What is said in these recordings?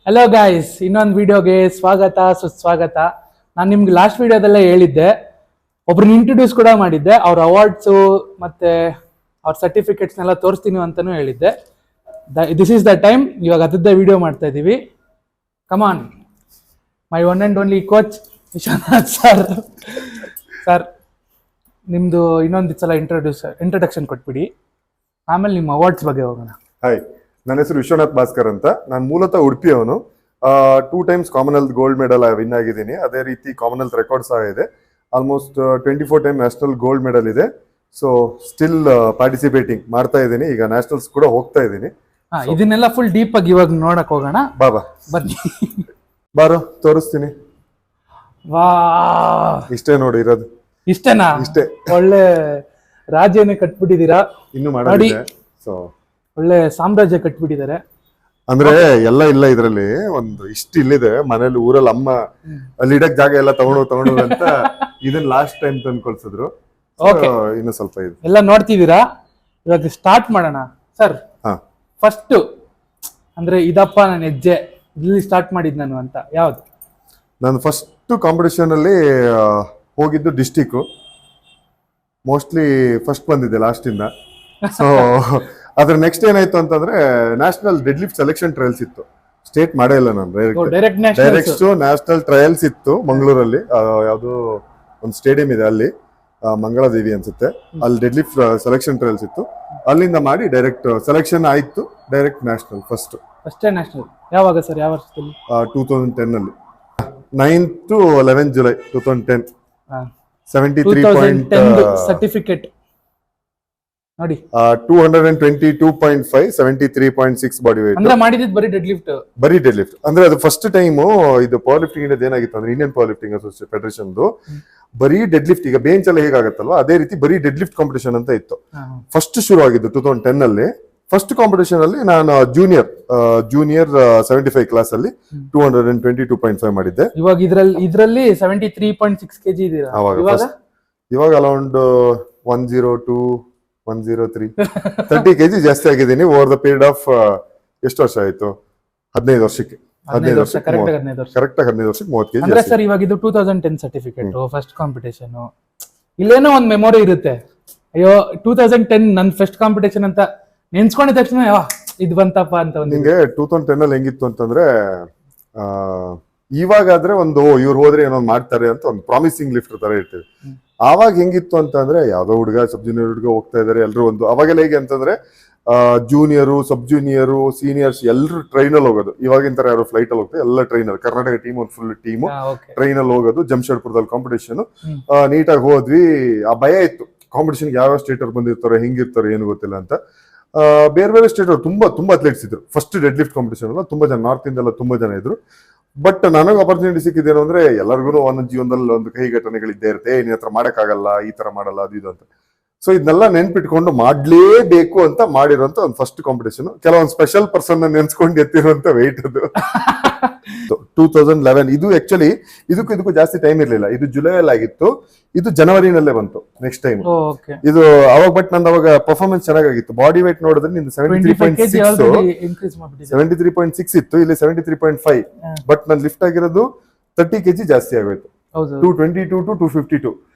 Hello guys, ಇನ್ನೊಂದು ವಿಡಿಯೋಗೆ ಸ್ವಾಗತ ಸುಸ್ವಾಗತ. ನಾನು ನಿಮ್ಗೆ ಲಾಸ್ಟ್ ವಿಡಿಯೋದಲ್ಲೇ ಹೇಳಿದ್ದೆ, ಒಬ್ರನ್ನ ಇಂಟ್ರೊಡ್ಯೂಸ್ ಕೂಡ ಮಾಡಿದ್ದೆ. ಅವ್ರ ಅವಾರ್ಡ್ಸು ಮತ್ತೆ ಅವ್ರ ಸರ್ಟಿಫಿಕೇಟ್ಸ್ನೆಲ್ಲ ತೋರಿಸ್ತೀನಿ ಅಂತಲೂ ಹೇಳಿದ್ದೆ. This is the time. ಇವಾಗ ಅದದ್ದೇ ವಿಡಿಯೋ ಮಾಡ್ತಾ ಇದ್ದೀವಿ. Come on, my one and only coach Vishwanath sir. Sir, ನಿಮ್ಮದು ಇನ್ನೊಂದು ಸಲ ಇಂಟ್ರಡಕ್ಷನ್ ಕೊಟ್ಬಿಡಿ, ಆಮೇಲೆ ನಿಮ್ಮ ಅವಾರ್ಡ್ಸ್ ಬಗ್ಗೆ ಹೋಗೋಣ. ಹಾಯ್, ನನ್ನ ಹೆಸರು ವಿಶ್ವನಾಥ್ ಭಾಸ್ಕರ್ ಅಂತ. ನಾನು ಮೂಲತಃ ಉಡುಪಿಯವನು. 2 times Commonwealth gold medal win ಆಗಿದ್ದೀನಿ. ಅದೇ ರೀತಿ ಕಾಮನ್ವೆಲ್ತ್ ರೆಕಾರ್ಡ್ ಸಹ ಇದೆ. Almost 24 time national gold medal ಇದೆ. ಸೊ ಸ್ಟಿಲ್ ಪಾರ್ಟಿಸಿಪೇಟಿಂಗ್ ಮಾಡ್ತಾ ಇದ್ದೀನಿ. ಈಗ ನ್ಯಾಷನಲ್ಸ್ ಕೂಡ ಹೋಗ್ತಾ ಇದ್ದೀನಿ. ಇದನ್ನೆಲ್ಲ ಫುಲ್ ಡೀಪ್ ಆಗಿ ಇವಾಗ ನೋಡಕ್ ಹೋಗೋಣ. ಬಾಬಾ ಬನ್ನಿ, ಬಾರೋ ತೋರಿಸ್ತೀನಿ. ವಾ, ಇಷ್ಟೇ ನೋಡಿ ಇರೋದು. ಇಷ್ಟೇನಾ? ಇಷ್ಟೇ. ಒಳ್ಳೆ ರಾಜ್ಯನೇ ಕಟ್ಬಿಟ್ಟಿದ್ದೀರಾ. ಇನ್ನು ಮಾಡಿದೆ. ಸೊ ಒಳ್ಳೆ ಸಾಮ್ರಾಜ್ಯ ಕಟ್ಬಿಟ್ಟಿದ್ದಾರೆ. ಅಂದ್ರೆ ಎಲ್ಲ ಇಲ್ಲ ಇದ್ರಲ್ಲಿ. ಒಂದು ಇಷ್ಟು ಇಲ್ಲಿದೆ ಮನೇಲಿ, ಊರಲ್ಲಿ ಅಮ್ಮ ಅಲ್ಲಿ ಇಡಕ್ ಜಾಗ ಎಲ್ಲ ತಗೊಂಡು ಅಂತ ಇದನ್ನ ಲಾಸ್ಟ್ ಟೈಮ್ ತಂದು ಕೊಲ್ಸಿದ್ರು. ಇನ್ನು ಸ್ವಲ್ಪ ಇದೆ, ಎಲ್ಲ ನೋಡ್ತಿದ್ದೀರಾ. ಇವಾಗ ಸ್ಟಾರ್ಟ್ ಮಾಡೋಣ ಸರ್. ಫಸ್ಟ್ ಅಂದ್ರೆ ಇದಪ್ಪ ನನ್ನ ಹೆಜ್ಜೆ, ಇಲ್ಲಿ ಸ್ಟಾರ್ಟ್ ಮಾಡಿದ್ ನಾನು ಅಂತ ಯಾವ್ದು? ನಾನು ಫಸ್ಟ್ ಕಾಂಪಿಟೇಷನ್ ಅಲ್ಲಿ ಹೋಗಿದ್ದು ಡಿಸ್ಟಿಕ್. ಮೋಸ್ಟ್ಲಿ ಫಸ್ಟ್ ಬಂದಿದ್ದೆ ಲಾಸ್ಟ್ ಇಂದ. ಸೊ ಅದ್ರ ನೆಕ್ಸ್ಟ್ ಏನಾಯ್ತು ಅಂತಂದ್ರೆ national dead lift selection trials ಇತ್ತು. ಸ್ಟೇಟ್ ಮಾಡೇ ಇಲ್ಲ ನಾನು. ಡೈರೆಕ್ಟ್ ನ್ಯಾಷನಲ್ ಟ್ರಯಲ್ಸ್ ಇತ್ತು ಮಂಗಳೂರಲ್ಲಿ. ಯಾವ್ದು ಒಂದು ಸ್ಟೇಡಿಯಂ ಇದೆ ಅಲ್ಲಿ, ಮಂಗಳಾದೇವಿ ಅನ್ಸುತ್ತೆ. ಅಲ್ಲಿ ಡೆಡ್ ಲಿಫ್ಟ್ ಸೆಲೆಕ್ಷನ್ ಟ್ರಯಲ್ಸ್ ಇತ್ತು. ಅಲ್ಲಿಂದ ಮಾಡಿ ಡೈರೆಕ್ಟ್ ಸೆಲೆಕ್ಷನ್ ಆಯ್ತು. ಡೈರೆಕ್ಟ್ ನ್ಯಾಷನಲ್ ಫಸ್ಟೇ ನ್ಯಾಷನಲ್. ಯಾವಾಗ ಸರ್? ಯಾವ ವರ್ಷದಲ್ಲಿ? 2010 ಅಲ್ಲಿ 9th to 11th July 2010. 73 certificate ನೋಡಿ. 222.5, 73.6 ಬಾಡಿ ವೇಟ್. ಅಂದ್ರೆ ಮಾಡಿದ್ದು ಬರೀ ಡೆಡ್ ಲಿಫ್ಟ್. ಅಂದ್ರೆ ಅದು ಫಸ್ಟ್ ಟೈಮ್ ಇದು ಪವರ್ ಲಿಫ್ಟಿಂಗ್ ಇಂದ ಏನಾಗಿತ್ತು ಅಂದ್ರೆ Indian power lifting association federation ಬರೀ ಡೆಡ್ ಲಿಫ್ಟ್, ಈಗ ಬೇಂಚ್ ಎಲ್ಲ ಹೇಗಾಗತ್ತಲ್ವಾ ಅದೇ ರೀತಿ ಬರೀ ಡೆಡ್ ಲಿಫ್ಟ್ ಕಾಂಪಿಟೇಷನ್ ಅಂತ ಇತ್ತು. ಫಸ್ಟ್ ಶುರು ಆಗಿದ್ದು 2010 ಅಲ್ಲಿ. ಫಸ್ಟ್ ಕಾಂಪಿಟೇಷನ್ ಅಲ್ಲಿ ನಾನು ಜೂನಿಯರ್ 75 ಕ್ಲಾಸ್ ಅಲ್ಲಿ 222.5 ಮಾಡಿದ್ದೆ. ಇವಾಗ ಇದ್ರಲ್ಲಿ 73.6 kg ಇದೀರಾ. ಇವಾಗ ಅರೌಂಡ್ 102 103 30 kg ಜಾಸ್ತಿ ಆಗಿದ್ದೀನಿ ಓವರ್ ದ ಪೀರಿಯಡ್ ಆಫ್ ಎಷ್ಟು ವರ್ಷ ಆಯ್ತು? 15 ವರ್ಷಕ್ಕೆ. 15 ವರ್ಷ ಕರೆಕ್ಟ್ 15 ವರ್ಷಕ್ಕೆ 30 kg. ಅಂದ್ರೆ ಸರ್, ಇವಾಗ ಇದು 2010 ಸರ್ಟಿಫಿಕೇಟ್ ಫಸ್ಟ್ ಕಾಂಪಿಟೇಷನ್. ಇಲ್ಲೇನೋ ಒಂದು ಮೆಮೊರಿ ಇರುತ್ತೆ. ಅಯ್ಯೋ 2010 ನನ್ ಫಸ್ಟ್ ಕಾಂಪಿಟೇಷನ್ ಅಂತ ನೆನ್ಸ್ಕೊಂಡಿದ ತಕ್ಷಣ ಇದು ಬಂತಪ್ಪ ಅಂತ. ನಿಂಗೆ 2010 ಅಲ್ಲಿ ಹೆಂಗಿತ್ತು ಅಂತಂದ್ರೆ, ಇವಾಗಾದ್ರೆ ಒಂದು ಇವ್ರು ಹೋದ್ರೆ ಏನೋ ಮಾಡ್ತಾರೆ ಅಂತ ಒಂದು ಪ್ರಾಮಿಸಿಂಗ್ ಲಿಫ್ಟ್ ತರ ಇರ್ತದೆ. ಆವಾಗ ಹೆಂಗಿತ್ತು ಅಂತಂದ್ರೆ, ಯಾವ್ದೋ ಹುಡುಗ ಸಬ್ ಜೂನಿಯರ್ ಹುಡುಗ ಹೋಗ್ತಾ ಇದಾರೆ ಎಲ್ರು. ಒಂದು ಅವಾಗೆಲ್ಲ ಹೇಗೆ ಅಂತಂದ್ರೆ ಜೂನಿಯರು, ಸಬ್ ಜೂನಿಯರ್, ಸೀನಿಯರ್ಸ್ ಎಲ್ರು ಟ್ರೈನ್ ಅಲ್ಲಿ ಹೋಗೋದು. ಇವಾಗಿನ ತರ ಯಾರು ಫ್ಲೈಟ್ ಅಲ್ಲಿ ಹೋಗ್ತಾರೆ, ಎಲ್ಲ ಟ್ರೈನ್ ಅಲ್ಲಿ. ಕರ್ನಾಟಕ ಟೀಮ್ ಒಂದು ಫುಲ್ ಟೀಮ್ ಟ್ರೈನ್ ಅಲ್ಲಿ ಹೋಗೋದು. ಜಮ್ಶೆಡ್ಪುರದಲ್ಲಿ ಕಾಂಪಿಟೇಷನ್ ನೀಟಾಗಿ ಹೋದ್ವಿ. ಆ ಭಯ ಇತ್ತು ಕಾಂಪಿಟೇಷನ್ ಯಾವ ಸ್ಟೇಟ್ ಅವ್ರು ಬಂದಿರ್ತಾರೆ, ಹೆಂಗಿರ್ತಾರೆ ಏನು ಗೊತ್ತಿಲ್ಲ ಅಂತ. ಬೇರೆ ಬೇರೆ ಸ್ಟೇಟ್ ಅವ್ರು ತುಂಬಾ ಅಥ್ಲೆಟ್ಸ್ ಇದ್ರು. ಫಸ್ಟ್ ಡೆಡ್ ಲಿಫ್ಟ್ ಕಾಂಪಿಟೇಷನ್ ಅಲ್ಲ, ತುಂಬಾ ಜನ ನಾರ್ತ್ ಇಂದ ಎಲ್ಲ ತುಂಬಾ ಜನ ಇದ್ರು. ಬಟ್ ನನಗೆ ಅಪರ್ಚುನಿಟಿ ಸಿಕ್ಕಿದ್ದೇನು ಅಂದ್ರೆ, ಎಲ್ಲರಿಗೂ ಒಂದೊಂದು ಜೀವನದಲ್ಲಿ ಒಂದು ಕಹಿ ಘಟನೆಗಳಿದ್ದೇ ಇರುತ್ತೆ. ನಿನ್ನ ಹತ್ರ ಮಾಡಕ್ಕಾಗಲ್ಲ, ಈ ತರ ಮಾಡಲ್ಲ, ಅದು ಇದು ಅಂತ. ಸೊ ಇದನ್ನೆಲ್ಲ ನೆನ್ಪಿಟ್ಕೊಂಡು ಮಾಡ್ಲೇಬೇಕು ಅಂತ ಮಾಡಿರುವಂತ ಒಂದು ಫಸ್ಟ್ ಕಾಂಪಿಟೇಷನ್. ಕೆಲವೊಂದು ಸ್ಪೆಷಲ್ ಪರ್ಸನ್ ನೆನ್ಸ್ಕೊಂಡು ಎತ್ತಿರುವಂತ ವೆಯ್ಟ್ ಅದು. 2011 ಇದು ಆಕ್ಚುಲಿ ಇದಕ್ಕೂ ಜಾಸ್ತಿ ಟೈಮ್ ಇರ್ಲಿಲ್ಲ. ಇದು ಜುಲೈ ಅಲ್ಲಿ ಆಗಿತ್ತು, ಇದು ಜನವರಿನಲ್ಲೇ ಬಂತು ನೆಕ್ಸ್ಟ್ ಟೈಮ್ ಇದು. ಅವಾಗ ಬಟ್ ನಂದು ಅವಾಗ ಪರ್ಫಾರ್ಮೆನ್ಸ್ ಚೆನ್ನಾಗಿತ್ತು. ಬಾಡಿ ವೇಟ್ ನೋಡಿದ್ರೆ ನಿಂದು 73.6 ಇತ್ತು, ಇಲ್ಲಿ 73.5. ಬಟ್ ನಾನು ಲಿಫ್ಟ್ ಆಗಿರೋದು 30 kg ಜಾಸ್ತಿ ಆಗೋಯ್ತು. 222 to 252.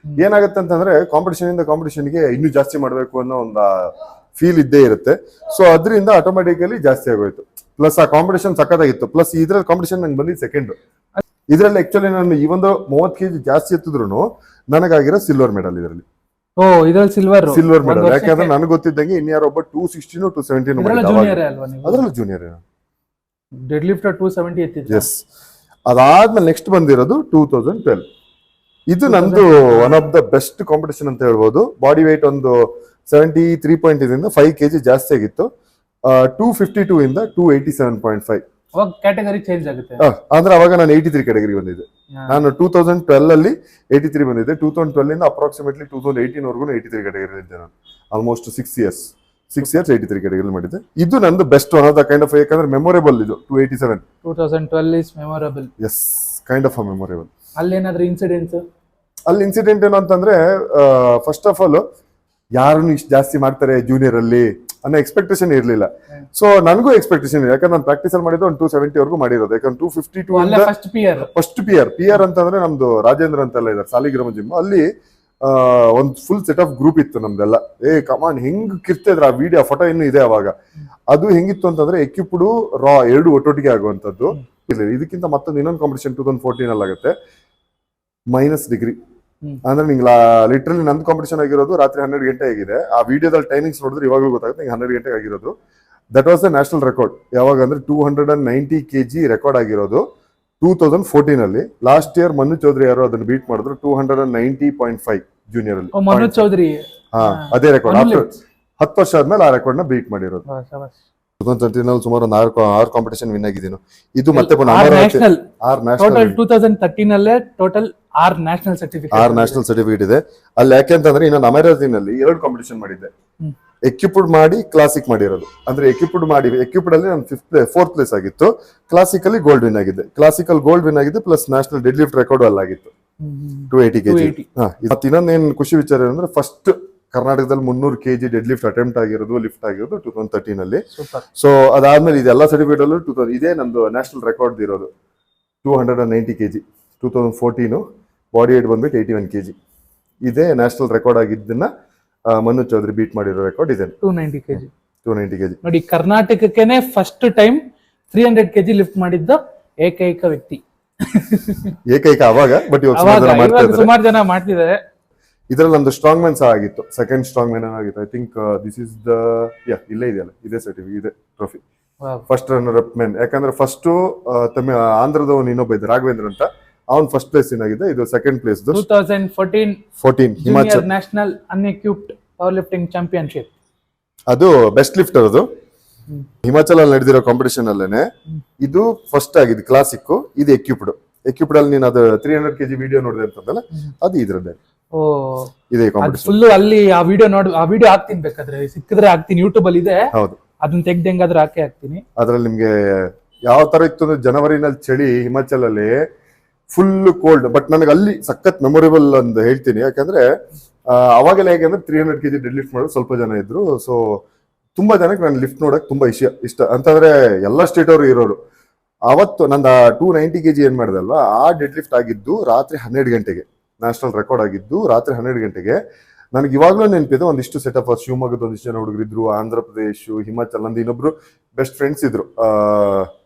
ಏನಾಗುತ್ತೆ ಅಂತಂದ್ರೆ, ಕಾಂಪಿಟೇಷನ್ ಇಂದ ಕಾಂಪಿಟೇಷನ್ಗೆ ಇನ್ನೂ ಜಾಸ್ತಿ ಮಾಡಬೇಕು ಅನ್ನೋ ಒಂದು ಫೀಲ್ ಇದ್ದೇ ಇರುತ್ತೆ. ಸೊ ಅದರಿಂದ ಆಟೋಮೆಟಿಕಲಿ ಜಾಸ್ತಿ ಆಗೋಯ್ತು. ಪ್ಲಸ್ ಆ ಕಾಂಪಿಟೇಷನ್ ಸಖತ್ತಾಗಿತ್ತು. ಪ್ಲಸ್ ಇದ್ರಲ್ಲಿ ಕಾಂಪಿಟೇಷನ್ ನಂಗೆ ಬಂದಿದ್ದು ಸೆಕೆಂಡ್. ಇದ್ರಲ್ಲಿ ಆಕ್ಚುಲಿ ನಾನು ಈ ಒಂದು 30 kg ಜಾಸ್ತಿ ಎತ್ತಿದ್ರು ನನಗಾಗಿರೋ ಸಿಲ್ವರ್ ಮೆಡಲ್ ಇದರಲ್ಲಿ. Silver medal. ಯಾಕಂದ್ರೆ ನನಗೆ ಗೊತ್ತಿದ್ದಂಗೆ ಇನ್ಯಾರೋ ಒಬ್ಬ 216 217 ಅದರಲ್ಲೂ ಜೂನಿಯರ್ ಡೆಡ್ ಲಿಫ್ಟ್ 270 ಎತ್ತಿದ್ರು. ಎಸ್. ಅದಾದ್ಮೇಲೆ ನೆಕ್ಸ್ಟ್ ಬಂದಿರೋದು 2012. ಇದು ನಂದು one of the best competition ಅಂತ ಹೇಳ್ಬೋದು. ಬಾಡಿ ವೇಟ್ ಒಂದು 73.5 5 kg ಜಾಸ್ತಿ ಆಗಿತ್ತು. 252 ಇಂದ 287.5 ಕ್ಯಾಟಗರಿ ಚೇಂಜ್ ಆಗುತ್ತೆ. ಅಂದ್ರೆ ಅವಾಗ ನಾನು 83 ಕ್ಯಾಟಗರಿ ಬಂದಿದ್ದೆ. ನಾನು 2012 ಅಲ್ಲಿ 83 ಬಂದಿದ್ದೆ. 2012 ಇಂದ ಅಪ್ರಾಕ್ಸಿಮೇಟ್ಲಿ 2018 ವರೆಗೂ 83 ಕ್ಯಾಟಗರಿ ಇದ್ದೆ ನಾನು. ಆಲ್ಮೋಸ್ಟ್ 6 years 83 ಕ್ಯಾಟಗರಿ ಮಾಡಿದ್ದೆ. ಇದು ನಂದು best one of the kind of, ಯಾಕಂದ್ರೆ ಮೆಮೊರೇಬಲ್ ಇದು. 287 2012 is memorable. Yes, kind of memorable. ಅಲ್ಲಿ ಏನಾದ್ರೂ ಇನ್ಸಿಡೆಂಟ್ ಏನು ಅಂತಂದ್ರೆ, ಫಸ್ಟ್ ಆಫ್ ಆಲ್ ಯಾರನ್ನು ಇಷ್ಟು ಜಾಸ್ತಿ ಮಾಡ್ತಾರೆ ಜೂನಿಯರ್ ಅಲ್ಲಿ ಅನ್ನೋ ಎಕ್ಸ್ಪೆಕ್ಟೇಷನ್ ಇರ್ಲಿಲ್ಲ. ಸೊ ನನಗೂ ಎಕ್ಸ್ಪೆಕ್ಟೇಷನ್ ಇದೆ, ಯಾಕಂದ್ರೆ ನಾನು ಪ್ರಾಕ್ಟೀಸ್ ಅಲ್ಲಿ ಮಾಡಿದ್ದು ಒಂದು 270 ವರೆಗೂ ಮಾಡಿರೋದು. ಯಾಕಂದ್ರೆ 252 ಫಸ್ಟ್ ಪಿ ಆರ್ ಅಂತಂದ್ರೆ ನಮ್ದು ರಾಜೇಂದ್ರ ಅಂತೆಲ್ಲ ಇದ್ದಾರೆ ಸಾಲಿಗ್ರಾಮ ಜಿಮ್, ಅಲ್ಲಿ ಒಂದ್ ಫುಲ್ ಸೆಟ್ ಆಫ್ ಗ್ರೂಪ್ ಇತ್ತು ನಮ್ದೆಲ್ಲ. ಕಮಾನ್ ಹೆಂಗ್ ಕಿರ್ತಿದ್ರ ಆ ವಿಡಿಯೋ ಫೋಟೋ ಇನ್ನು ಇದೆ ಅವಾಗ. ಅದು ಹೆಂಗಿತ್ತು ಅಂತಂದ್ರೆ ಎಕ್ವಿಪ್ಡ್ ರಾ ಎರಡು ಒಟ್ಟೊಟ್ಟಿಗೆ ಆಗುವಂತದ್ದು. ಇದಕ್ಕಿಂತ ಮತ್ತೊಂದು ಇನ್ನೊಂದು ಕಾಂಪಿಟೇಷನ್ 2014 ಅಲ್ಲಿ ಆಗುತ್ತೆ, -ಡಿಗ್ರಿ. ಅಂದ್ರೆ ನಿಂಗೆ ಲಿಟ್ರಲಿ ನಂದು ಕಾಂಪಿಟೇಷನ್ ಆಗಿರೋದು ರಾತ್ರಿ 12 ಗಂಟೆ ಆಗಿದೆ. ಆ ವಿಡಿಯೋದಲ್ಲಿ ಟೈಮಿಂಗ್ಸ್ ನೋಡಿದ್ರೆ ಇವಾಗಲೂ ಗೊತ್ತಾಗುತ್ತೆ, 12 ಗಂಟೆಗೆ ಆಗಿರೋದು. That was the national record. ಯಾವಾಗ ಅಂದ್ರೆ 290 kg ರೆಕಾರ್ಡ್ ಆಗಿರೋದು 2014 ಅಲ್ಲಿ. ಲಾಸ್ಟ್ ಇಯರ್ ಮನು ಚೌಧರಿ ಯಾರು ಅದನ್ನ ಬೀಟ್ ಮಾಡಿದ್ರು 290.5 ಜೂನಿಯರ್ ಅಲ್ಲಿ. ಮನು ಚೌಧರಿ ಅದೇ ರೆಕಾರ್ಡ್. 10 ವರ್ಷ ಆದ್ಮೇಲೆ ಆ ರೆಕಾರ್ಡ್ ನ ಬೀಟ್ ಮಾಡಿರೋದು. 2013 ಸುಮಾರು ಒಂದು 6 ಕಾಂಪಿಟೇಷನ್ ವಿನ್ ಆಗಿದ್ದೀನಿ. ಇದು ಮತ್ತೆ 2013 ಅಲ್ಲೇ ಟೋಟಲ್ 6 ನ್ಯಾಷನಲ್ ಸರ್ಟಿಫಿಕೇಟ್ ಇದೆ ಅಲ್ಲಿ. ಯಾಕೆಂತಂದ್ರೆ ಇನ್ನು ಅಮೆರಿಕದಲ್ಲಿ 2 ಕಾಂಪಿಟೇಷನ್ ಮಾಡಿದ್ದೆ, ಎಕ್ವಿಪ್ಡ್ ಮಾಡಿ ಕ್ಲಾಸಿಕ್ ಮಾಡಿರೋದು. ಅಂದ್ರೆ ಎಕ್ವಿಪ್ಡ್ ಅಲ್ಲಿ ನಾನು 4th ಪ್ಲೇಸ್ ಆಗಿತ್ತು, ಕ್ಲಾಸಿಕಲಿ ಗೋಲ್ಡ್ ವಿನ್ ಆಗಿದ್ದೆ. ಕ್ಲಾಸಿಕಲ್ ಗೋಲ್ಡ್ ವಿನ್ ಆಗಿದ್ದು plus national deadlift record ಅಲ್ಲಾಗಿತ್ತು 280 kg. ಮತ್ತೆ ಇನ್ನೊಂದೇನು ಖುಷಿ ವಿಚಾರ ಅಂದ್ರೆ ಫಸ್ಟ್ ಕರ್ನಾಟಕದಲ್ಲಿ 300 kg ಡೆಡ್ ಲಿಫ್ಟ್ ಅಟೆಂಪ್ಟ್ ಆಗಿರೋದು, ಲಿಫ್ಟ್ ಆಗಿರೋದು 2013 ಅಲ್ಲಿ. ಸೊ ಅದಾದ್ಮೇಲೆ ಇದೆಲ್ಲ ಸರ್ಟಿಫಿಕೇಟ್ ಅಲ್ಲೂ ಇದೇ ನಮ್ದು ನ್ಯಾಷನಲ್ ರೆಕಾರ್ಡ್ ಇರೋದು 290 kg. 2014 ಬಾಡಿ ವೇಟ್ ಬಂದ್ಬಿಟ್ಟು 81 kg. ಇದೇ ನ್ಯಾಷನಲ್ ರೆಕಾರ್ಡ್ ಆಗಿದ್ದನ್ನ ಮನು ಚೌಧರಿ ಬೀಟ್ ಮಾಡಿರೋ ರೆಕಾರ್ಡ್ ಇದೆ 290 kg. ನೋಡಿ, ಕರ್ನಾಟಕಕ್ಕೆನೆ ಫಸ್ಟ್ ಟೈಮ್ 300 kg ಲಿಫ್ಟ್ ಮಾಡಿದ್ದ ಏಕೈಕ ವ್ಯಕ್ತಿ. ಅವಾಗ, ಬಟ್ ಇವಾಗ ಸುಮಾರು ಜನ ಮಾಡ್ತಿದ್ದಾರೆ. ಇದ್ರಲ್ಲಿ ನಮ್ದು ಸ್ಟ್ರಾಂಗ್ ಮ್ಯಾನ್ ಸಹ ಆಗಿತ್ತು, ಸೆಕೆಂಡ್ ಸ್ಟ್ರಾಂಗ್ ಮ್ಯಾನ್ ಆಗಿತ್ತು. I think this is the ಇಲ್ಲೇ ಇದೆಯಲ್ಲ, ಇದೇ ಸರ್ಟಿಫಿಕೇಟ್, ಇದೆ trophy. First runner up man, ಯಾಕಂದ್ರೆ ಫಸ್ಟ್ ಆಂಧ್ರದವನು ಇನ್ನೊಬ್ಬ ಇದ್ದ ರಾಘವೇಂದ್ರ ಅಂತ, ಅವನ್ ಫಸ್ಟ್ ಪ್ಲೇಸ್ ಏನಾಗಿದೆ. ಇದು second place 2014 Himachal national unequipped powerlifting championship. ಅದು ಬೆಸ್ಟ್ ಲಿಫ್ಟರ್. ಅದು ಹಿಮಾಚಲ್ ಅಲ್ಲಿ ನಡೆದಿರೋ ಕಾಂಪಿಟೇಷನ್ ಅಲ್ಲೇನೆ ಇದು ಫಸ್ಟ್ ಆಗಿದೆ. ಕ್ಲಾಸಿಕ್ ಇದು ಎಕ್ವಿಪ್ಡ್ ಅಲ್ಲಿ ನೀನು ಅದು 300 kg ವಿಡಿಯೋ ನೋಡಿದೆ ಅಂತಂದಲ್ಲ, ಅದು ಇದ್ರದ್ದೇ. ಇದೆ ಫುಲ್ ಅಲ್ಲಿ ಆ ವಿಡಿಯೋ ಹಾಕ್ತೀನಿ, ಬೇಕಾದ್ರೆ ಸಿಕ್ಕಿದ್ರೆ ಹಾಕ್ತೀನಿ, ಯೂಟ್ಯೂಬ್ ಅಲ್ಲಿ ಇದೆ. ಹೌದು, ಅದನ್ನ ತೆಗ್ದು ಹೆಂಗಾದ್ರೂ ಹಾಕ್ತೀನಿ. ಅದ್ರಲ್ಲಿ ನಿಮ್ಗೆ ಯಾವ ತರ ಇತ್ತು ಅಂದ್ರೆ ಜನವರಿನಲ್ಲಿ ಚಳಿ ಹಿಮಾಚಲ್ ಅಲ್ಲಿ ಫುಲ್ ಕೋಲ್ಡ್. ಬಟ್ ನನಗೆ ಅಲ್ಲಿ ಸಖತ್ ಮೆಮೊರೇಬಲ್ ಅಂತ ಹೇಳ್ತೀನಿ, ಯಾಕಂದ್ರೆ ಅವಾಗೆಲ್ಲ ಹೇಗೆ ಅಂದ್ರೆ 300 kg ಡೆಡ್ ಲಿಫ್ಟ್ ಮಾಡೋರು ಸ್ವಲ್ಪ ಜನ ಇದ್ರು. ಸೊ ತುಂಬಾ ಜನಕ್ಕೆ ನಾನು ಲಿಫ್ಟ್ ನೋಡಕ್ ತುಂಬಾ ಇಷ್ಟ ಅಂತಂದ್ರೆ ಎಲ್ಲ ಸ್ಟೇಟ್ ಅವರು ಇರೋರು. ಅವತ್ತು ನಂದು 290 kg ಏನ್ ಮಾಡಿದೆ ಅಲ್ವಾ, ಆ ಡೆಡ್ ಲಿಫ್ಟ್ ಆಗಿದ್ದು ರಾತ್ರಿ 12 ಗಂಟೆಗೆ. ನ್ಯಾಷನಲ್ ರೆಕಾರ್ಡ್ ಆಗಿದ್ದು ರಾತ್ರಿ 12 ಗಂಟೆಗೆ. ನನಗೆ ಇವಾಗ್ಲೂ ನೆನಪಿದೆ, ಒಂದಿಷ್ಟು ಸೆಟಪ್ ಶಿವಮೊಗ್ಗದ ಒಂದಿಷ್ಟು ಜನ ಹುಡುಗರಿದ್ರು, ಆಂಧ್ರ ಪ್ರದೇಶ್, ಹಿಮಾಚಲ್. ನಂದು ಇನ್ನೊಬ್ರು ಬೆಸ್ಟ್ ಫ್ರೆಂಡ್ಸ್ ಇದ್ರು,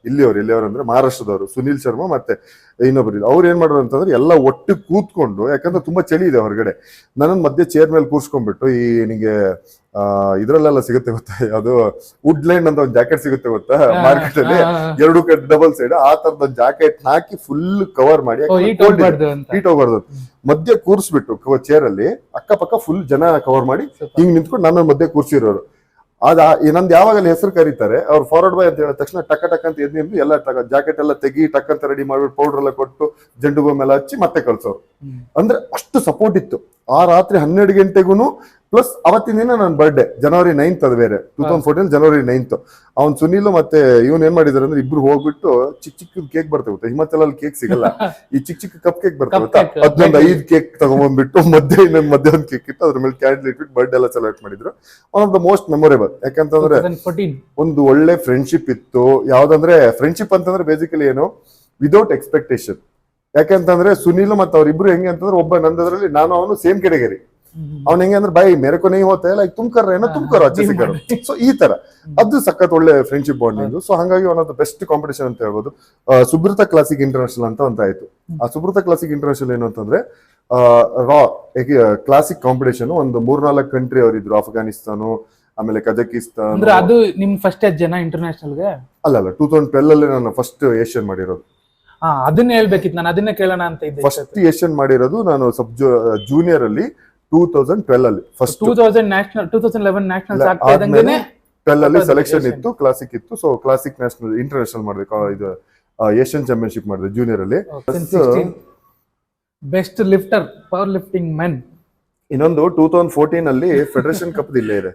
ಇಲ್ಲಿಯವರು ಅಂದ್ರೆ ಮಹಾರಾಷ್ಟ್ರದವರು, ಸುನಿಲ್ ಶರ್ಮಾ ಮತ್ತೆ ಇನ್ನೊಬ್ರು ಇದ್ರು. ಅವ್ರು ಏನ್ ಮಾಡೋರು ಅಂತಂದ್ರೆ ಎಲ್ಲ ಒಟ್ಟು ಕೂತ್ಕೊಂಡು, ಯಾಕಂದ್ರೆ ತುಂಬಾ ಚಳಿ ಇದೆ ಹೊರಗಡೆ, ನನ್ನ ಮಧ್ಯೆ ಚೇರ್ ಮೇಲೆ ಕೂರ್ಸ್ಕೊಂಡ್ಬಿಟ್ಟು, ಈ ನಿಂಗೆ ಇದ್ರಲ್ಲೆಲ್ಲ ಸಿಗುತ್ತೆ ಗೊತ್ತಾ, ಯಾವ್ದು ವುಡ್ಲ್ಯಾಂಡ್ ಅಂತ ಒಂದು ಜಾಕೆಟ್ ಸಿಗುತ್ತೆ ಗೊತ್ತಾ ಮಾರ್ಕೆಟ್ ಅಲ್ಲಿ, 2 ಕಡೆ ಡಬಲ್ ಸೈಡ್, ಆ ತರದ ಒಂದು ಜಾಕೆಟ್ ಹಾಕಿ ಫುಲ್ ಕವರ್ ಮಾಡಿ, ಹೀಟ್ ಹೋಗ್ಬಾರ್ದು, ಮಧ್ಯೆ ಕೂರ್ಸ್ಬಿಟ್ಟು ಚೇರ್ ಅಲ್ಲಿ ಅಕ್ಕಪಕ್ಕ ಫುಲ್ ಜನ ಕವರ್ ಮಾಡಿ ಹಿಂಗ್ ನಿಂತ್ಕೊಂಡು ನನ್ನ ಮಧ್ಯೆ ಕೂರ್ಸಿರೋರು. ನಂದು ಯಾವಾಗಲ್ಲಿ ಹೆಸರು ಕರೀತಾರೆ, ಅವ್ರು ಫಾರ್ವರ್ಡ್ ಬಾಯ್ ಅಂತ ಹೇಳಿದ ತಕ್ಷಣ ಟಕ್ ಅಂತ ಎದ್ದು ನಿಂತು ಎಲ್ಲ ಜಾಕೆಟ್ ಎಲ್ಲ ತೆಗಿ ಟಕ್ ಅಂತ ರೆಡಿ ಮಾಡ್ಬಿಟ್ಟು ಪೌಡರ್ ಎಲ್ಲ ಕೊಟ್ಟು ಜಂಡು ಬಾಂಬ್ ಎಲ್ಲ ಹಚ್ಚಿ ಮತ್ತೆ ಕಳ್ಸೋರು. ಅಂದ್ರೆ ಅಷ್ಟು ಸಪೋರ್ಟ್ ಇತ್ತು. ಆ ರಾತ್ರಿ 12 ಗಂಟೆಗೂ ಪ್ಲಸ್ ಅವತ್ತಿನ ದಿನ ನನ್ನ ಬರ್ಡೇ ಜನವರಿ 9th, ಅದು ಬೇರೆ 2014 ಜನವರಿ 9th. ಅವ್ನ್ ಸುನೀಲ್ ಮತ್ತೆ ಇವನ್ ಏನ್ ಮಾಡಿದಾರೆ ಅಂದ್ರೆ ಇಬ್ರು ಹೋಗ್ಬಿಟ್ಟು ಚಿಕ್ಕ ಕೇಕ್ ಬರ್ತವೆ, ಹಿಮಾಚಲ್ ಅಲ್ಲಿ ಕೇಕ್ ಸಿಗಲ್ಲ, ಈ ಚಿಕ್ಕ ಕಪ್ ಕೇಕ್ ಬರ್ತವೆ, ಅದೊಂದು 5 ಕೇಕ್ ತಗೊಂಡ್ಬಂದ್ಬಿಟ್ಟು ಮಧ್ಯೆ ಒಂದು ಕೇಕ್ ಇಟ್ಟು ಅದ್ರ ಮೇಲೆ ಕ್ಯಾಂಡಲ್ ಇಟ್ಬಿಟ್ಟು ಬರ್ಡೇ ಎಲ್ಲ ಸೆಲೆಬ್ರೇಟ್ ಮಾಡಿದ್ರು. One of the most memorable. ಯಾಕಂತಂದ್ರೆ ಒಂದು ಒಳ್ಳೆ ಫ್ರೆಂಡ್ಶಿಪ್ ಇತ್ತು. ಯಾವ್ದಂದ್ರೆ ಫ್ರೆಂಡ್ಶಿಪ್ ಅಂತಂದ್ರೆ ಬೇಸಿಕಲಿ ಏನು, ವಿದೌಟ್ ಎಕ್ಸ್ಪೆಕ್ಟೇಷನ್. ಯಾಕಂತಂದ್ರೆ ಸುನೀಲ್ ಮತ್ತೆ ಅವ್ರಿಬ್ರು ಹೆಂಗೆ ಅಂತಂದ್ರೆ, ಒಬ್ಬ ನಂದದ್ರಲ್ಲಿ ನಾನು ಅವನು ಸೇಮ್ ಕೆಟಗರಿ. ಅವ್ನ ಹೆಂಗೆ ಅಂದ್ರೆ ಬಾಯಿ ಮೇರೆ ಕೊ ನೈ ಹೋತಾ ಇಲ್ಲ, ತುಮ್ಕರ್ ಅಚ್ಚೆ ಸಿಕ್ಕರು. ಸೊ ಈ ತರ ಅದು ಸಖತ್ ಒಳ್ಳೆ ಫ್ರೆಂಡ್ಶಿಪ್ ಬಾಂಡಿಂಗ್. ಸೊ ಹಂಗಾಗಿ one of the best competition ಅಂತ ಹೇಳ್ಬೋದು. ಸುಬ್ರತ ಕ್ಲಾಸಿಕ್ ಇಂಟರ್ನ್ಯಾಷನಲ್ ಅಂತ ಆಯ್ತು. ಆ ಸುಬ್ರತ ಕ್ಲಾಸಿಕ್ ಇಂಟರ್ನ್ಯಾಷನಲ್ ಏನು ಅಂತಂದ್ರೆ ರಾ ಕ್ಲಾಸಿಕ್ ಕಾಂಪಿಟೇಷನ್. ಒಂದು 3-4 ಕಂಟ್ರಿ ಅವರಿದ್ರು, ಅಫ್ಘಾನಿಸ್ತಾನ, ಆಮೇಲೆ ಕಜಕಿಸ್ತಾನ್. ಅಂದ್ರೆ ಅದು ನಿಮ್ ಫಸ್ಟ್ ಜನ ಇಂಟರ್ನ್ಯಾಷನಲ್ ಗೆ ಅಲ್ಲ 2012 ಅಲ್ಲಿ ನಾನು ಫಸ್ಟ್ ಏಷ್ಯನ್ ಮಾಡಿರೋದು. ಅದನ್ನ ಹೇಳ್ಬೇಕಿತ್ತು, ನಾನು ಅದನ್ನ ಕೇಳೋಣ ಅಂತ ಇದ್ದೆ. ಫಸ್ಟ್ ಏಷ್ಯನ್ ಮಾಡಿರೋದು ನಾನು ಜೂನಿಯರ್ ಅಲ್ಲಿ 2012 ಅಲ್ಲಿ. ಫಸ್ಟ್ 2011 ನ್ಯಾಷನಲ್ ಆಗ್ತಾ ಇದ್ದಂಗೆನೆ 12 ಅಲ್ಲಿ ಸೆಲೆಕ್ಷನ್ ಇತ್ತು, ಕ್ಲಾಸಿಕ್ ಇತ್ತು. ಸೊ ಕ್ಲಾಸಿಕ್ ನ್ಯಾಷನಲ್ ಇಂಟರ್ನ್ಯಾಷನಲ್ ಮಾಡಿದೆ, ಇದು ಏಷ್ಯನ್ ಚಾಂಪಿಯನ್ಶಿಪ್ ಮಾಡಿದೆ ಜೂನಿಯರ್ ಅಲ್ಲಿ. Best lifter power lifting men. ಇನ್ನೊಂದು 2014 ಅಲ್ಲಿ ಫೆಡರೇಷನ್ ಕಪ್ ಇಲ್ಲೇ ಇದೆ.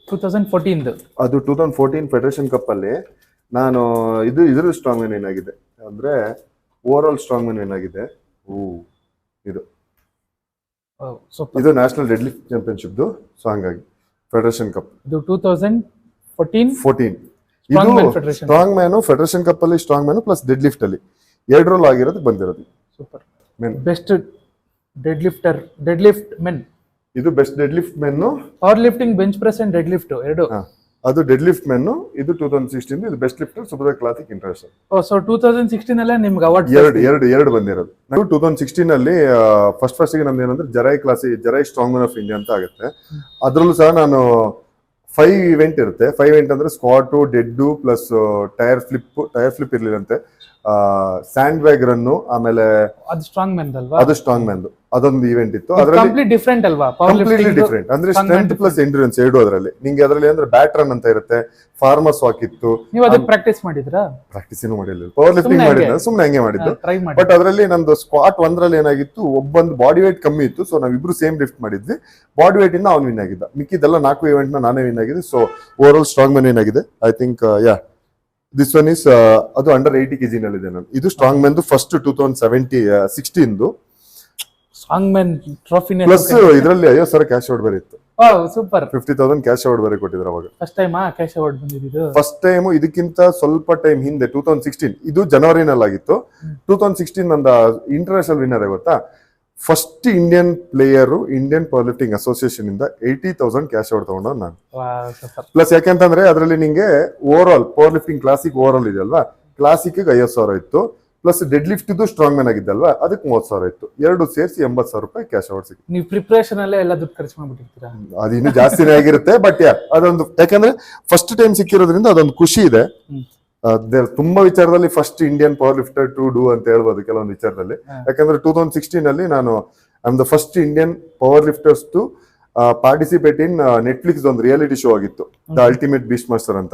2014 ಅದು 2014 ಫೆಡರೇಷನ್ ಕಪ್ ಅಲ್ಲಿ ನಾನು ಇದ್ರ ಸ್ಟ್ರಾಂಗ್ ಮ್ಯಾನ್ ಏನಾಗಿದೆ ಅಂದ್ರೆ ಓವರ್ ಆಲ್ ಸ್ಟ್ರಾಂಗ್ ಮ್ಯಾನ್ ಏನಾಗಿದೆ. ಇದು national deadlift championship. So ಹಂಗಾಗಿ ಫೆಡರೇಷನ್ ಕಪ್ ಇದು 2014 14. Strongman ಇದು Federation. Strongman federation cup ಅಲ್ಲಿ strongman plus deadlift ಅಲ್ಲಿ ಎರಡರಲ್ಲಿ ಆಗಿರೋದು ಬಂದಿರೋದು. Super. Men. Best deadlift men. ಇದು best deadlift men, powerlifting, bench press and deadlift ಎರಡು. ಅದು ಡೆಡ್ ಲಿಫ್ಟ್ ಮೆನ್ನು. ಇದು 2016, ಇದು best lifter Subrata classic international. So 2016 ಅಲ್ಲೇ ನಿಮ್ಗೆ ಅವಾರ್ಡ್ ಎರಡು ಬಂದಿರೋದು. ನಾವು 2016 ಅಲ್ಲಿ ಫಸ್ಟ್ ಗೆ ನಮ್ದು ಏನಂದ್ರೆ ಜರೈ ಸ್ಟ್ರಾಂಗ್ ಮ್ಯಾನ್ ಆಫ್ ಇಂಡಿಯಾ ಅಂತ ಆಗುತ್ತೆ. ಅದ್ರಲ್ಲೂ ಸಹ ನಾನು 5 ಇವೆಂಟ್ ಇರುತ್ತೆ. 5 ಇವೆಂಟ್ ಅಂದ್ರೆ squat, dead plus tyre flip ಇರ್ಲಿಲ್ಲಂತೆ, ಸ್ಯಾಂಡ್ ಬ್ಯಾಗ್ ರನ್ನು, ಆಮೇಲೆ ಅದು ಸ್ಟ್ರಾಂಗ್ ಮೆನ್ ಅಲ್ವಾ? ಅದು ಸ್ಟ್ರಾಂಗ್ ಮ್ಯಾನ್ ಅದೊಂದು ಇವೆಂಟ್ ಇತ್ತು. ಕಂಪ್ಲೀಟ್ ಡಿಫರೆಂಟ್ ಅಲ್ವಾ? ಪವರ್ ಕಂಪ್ಲೀಟ್ಲಿ ಲಿಫ್ಟಿಂಗ್ ಡಿಫರೆಂಟ್ ಅಂದ್ರೆ ಸ್ಟ್ರೆಂತ್ ಪ್ಲಸ್ ಎಂಡ್ಯೂರೆನ್ಸ್ ಎರಡು ಅದರಲ್ಲಿ. ನಿಂಗೆ ಅದರಲ್ಲಿ ಅಂದ್ರೆ ಬ್ಯಾಟ್ ರನ್ ಅಂತ ಇರುತ್ತೆ, ಫಾರ್ಮರ್ಸ್ ವಾಕ್ ಇತ್ತು. ನೀವು ಅದಕ್ಕೆ ಪ್ರಾಕ್ಟೀಸ್ ಮಾಡಿದ್ರಾ? ಪ್ರಾಕ್ಟೀಸ್ ಏನು ಮಾಡಿಲ್ಲ, ಪವರ್ ಲಿಫ್ಟಿಂಗ್ ಮಾಡಿದ್ದ, ಸುಮ್ಮನೆ ಹಂಗೆ ಮಾಡಿದ್ದು. ಟ್ರೈ ಮಾಡಿ. ಬಟ್ ಅದರಲ್ಲಿ ನಮ್ದು ಸ್ಕ್ವಾಟ್ ಒಂದ್ರಲ್ಲಿ ಏನಾಗಿತ್ತು, ಒಬ್ಬಂದು ಬಾಡಿ ವೇಟ್ ಕಮ್ಮಿ ಇತ್ತು. ಸೊ ನಾವಿಬ್ರು ಸೇಮ್ ಲಿಫ್ಟ್ ಮಾಡಿದ್ವಿ. ಬಾಡಿ ವೇಟ್ ಇಂದ ಅವ್ನು ವಿನ್ ಆಗಿದ್ದ. ಮಿಕ್ಕಿದೆಲ್ಲ 4 ಇವೆಂಟ್ ನಾನೇ ವಿನ್ ಆಗಿದೆ. So overall strongman win ಆಗಿದೆ. I think this one is ಅದು ಅಂಡರ್ 80 kg ನಲ್ಲಿದೆ ನಾನು. ಇದು strongman first 2016 strongmen trophy plus ಇದರಲ್ಲಿ 50,000 ಕ್ಯಾಶ್ ಅವಾರ್ಡ್ ಬೇರೆ ಇತ್ತು. ಸೂಪರ್. 50,000 ಕ್ಯಾಶ್ ಅವಾರ್ಡ್ ಬೇರೆ ಕೊಟ್ಟಿದ್ರು ಅವಾಗ. ಫಸ್ಟ್ ಟೈಮ್ ಕ್ಯಾಶ್ ಅವಾರ್ಡ್ ಬಂದಿದ್ದು. ಫಸ್ಟ್ ಟೈಮ್ ಇದಕ್ಕಿಂತ ಸ್ವಲ್ಪ ಟೈಮ್ ಹಿಂದೆ 2016, ಇದು ಜನವರಿನಲ್ಲಿ ಆಗಿತ್ತು. 2016 ನಂದು ಇಂಟರ್ನ್ಯಾಷನಲ್ ವಿನ್ನರ್ ಗೊತ್ತಾ. First Indian player Indian power lifting association ಇಂದ 80,000 ಕ್ಯಾಶ್ ಅವಾರ್ಡ್ ತಗೊಂಡ ನಾನು. ಪ್ಲಸ್ ಯಾಕೆಂತಂದ್ರೆ ಅದರಲ್ಲಿ ನಿಂಗೆ over all power lifting classic over all ಇದೆಯಲ್ವಾ, ಕ್ಲಾಸಿಕ್ 50,000 ಇತ್ತು. ಪ್ಲಸ್ ಡೆಡ್ ಲಿಫ್ಟ್ ಇದು ಸ್ಟ್ರಾಂಗ್ ಮ್ಯಾನ್ ಆಗಿದ್ದಲ್ವಾ, ಅದಕ್ಕೆ 30,000 ಇತ್ತು. ಎರಡು ಸೇರಿಸಿ 80,000 ರೂಪಾಯಿ ಕ್ಯಾಶ್ ಅವಾರ್ಡ್ ಸಿಕ್ಕಿತ್ತು. ನೀವು ಪ್ರಿಪರೇಷನ್ ಅಲ್ಲೇ ಎಲ್ಲ ದುಡ್ಡು ಖರ್ಚು ಮಾಡ್ಬಿಟ್ಟಿರ್ತೀರಾ? ಅದು ಇನ್ನೂ ಜಾಸ್ತಿನೇ ಆಗಿರುತ್ತೆ. ಬಟ್ ಅದೊಂದು ಯಾಕಂದ್ರೆ ಫಸ್ಟ್ ಟೈಮ್ ಸಿಕ್ಕಿರೋದ್ರಿಂದ ಅದೊಂದು ಖುಷಿ ಇದೆ. ತುಂಬಾ ವಿಚಾರದಲ್ಲಿ first Indian power lifter to do ಅಂತ ಹೇಳ್ಬೋದು ಕೆಲವೊಂದು ವಿಚಾರದಲ್ಲಿ. ಯಾಕಂದ್ರೆ 2016 ಅಲ್ಲಿ ನಾನು I the first Indian power lifters to participate in Netflix ಒಂದು ರಿಯಾಲಿಟಿ ಶೋ ಆಗಿತ್ತು, ದ ಅಲ್ಟಿಮೇಟ್ ಬೀಸ್ಟ್ ಮಾಸ್ಟರ್ ಅಂತ.